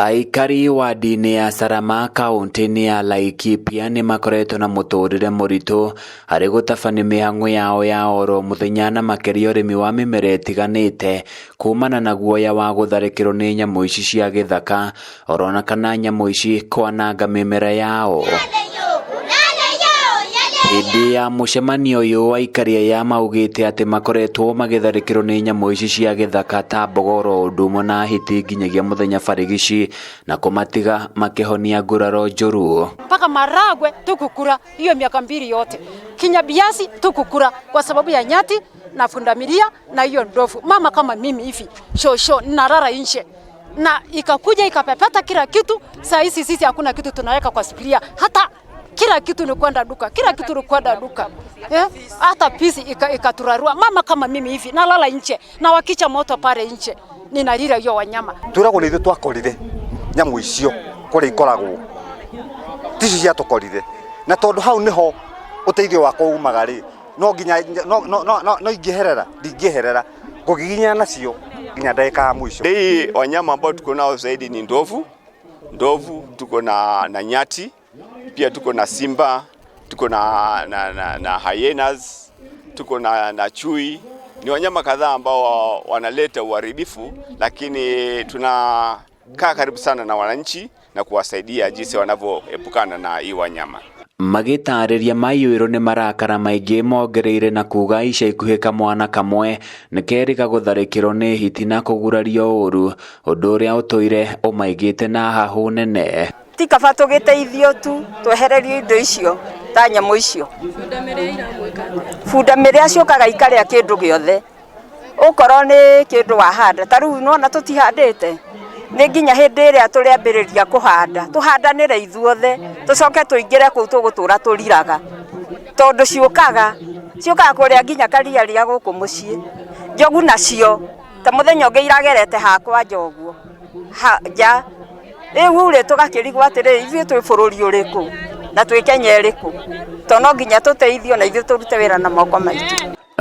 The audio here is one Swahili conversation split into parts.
Aikari wa dini ya Sarama kaunti ya Laikipia ni makoretwo na muturire muritu hari gutabania mihango yao ya oro muthenya na makeria urimi wa mimera itiganite kumana na guoya wa gutharikirwo ni nyamu ici cia githaka orona kana nyamu ici kwananga mimera yao. Hindi ya mucemanio uyu aikari ya maugite ati makoretwo magitharikirwo ni nyamu ici cia githaka ta mbogoro ndumo na hiti nginyagia muthenya barigici na kumatiga makihonia nguraro njuru. Mpaka maragwe tukukura hiyo miaka 2 yote, kinya biasi tukukura kwa sababu ya nyati na fundamilia na hiyo ndovu. Mama kama mimi hivi shosho narara nje na ikakuja ikapepeta kila kitu. Saa hizi sisi hakuna kitu tunaweka kwa sufuria, hata kila kitu ni kwenda duka, kila kitu ni kwenda duka. Hata pisi ikaturarua. Mama kama mimi hivi nalala nje na wakicha moto pale nje ninalira hiyo wanyama. Turagwo ni twakorire nyamu icio kuri ikoragwo tici cia tukorire na tondu hau niho uteithio wako umaga ri no nginya no ingiherera ndingiherera kugiginya nacio nginya ndagika ya mwisho. Hii wanyama ambao tuko nao zaidi ni ndovu, tuko na nyati, pia tuko na simba, tuko na hyenas, tuko na chui. Ni wanyama kadhaa ambao wanaleta uharibifu, lakini tunakaa karibu sana na wananchi na kuwasaidia jinsi wanavyoepukana na hii wanyama. Magitariria mayuiro ni marakara maingi mongereire na kuga ica ikuhi kamwana kamwe nikerika gutharikirwo ni hiti na kugurario uru undu uria utoire umaigite na hahu nene. Tikaba tugiteithio tu twehererio indo icio ta nyamu icio. Funda miria ciokaga ikaria kindu giothe. Ukorwo ni kindu wahanda ta riu no na tutihandite. Ni nginya hindi iria turiambiriria kuhanda tuhandanire ithuothe tucoke tuingire ku tugutura turiraga tondu ciukaga kuria nginya karia ria guku mucii. Njogu nacio ta muthenya ungi iragerete hakwa njoguo ja uri tugakirigwo atiri ithuĩ twi bururi uriku na twi Kenya iriku tono nginya tuteithio na ithuĩ turute wira na moko maitu.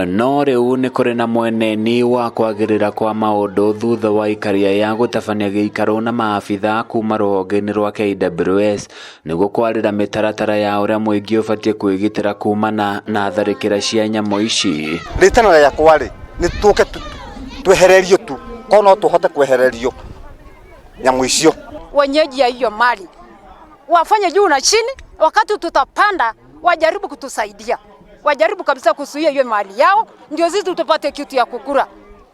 No riu ni kuri na mweneni wa kwagirira kwa maundu thutha wa ikaria ya gutabania giikaro na maabitha kuma rũhonge-inĩ rwa KWS niguo kwarĩra mĩtaratara ya ũrĩa mũingĩ ũbatie kwĩgitĩra kumana na tharĩkĩra cia nyamũ ici. Rĩtana yakwa rĩ nĩ tũke twehererio tu kono tuhote kwehererio nyamũ icio. Wenyeji ya hiyo mali wafanye juu na chini, wakati tutapanda wajaribu kutusaidia, wajaribu kabisa kuzuia hiyo mali yao ndio sisi tupate kitu ya kukura.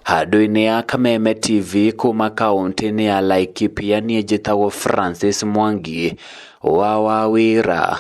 Handũ-inĩ ya Kameme TV kuma kaunti ya Laikipia niĩ njĩtagwo Francis Mwangi wa Wawira.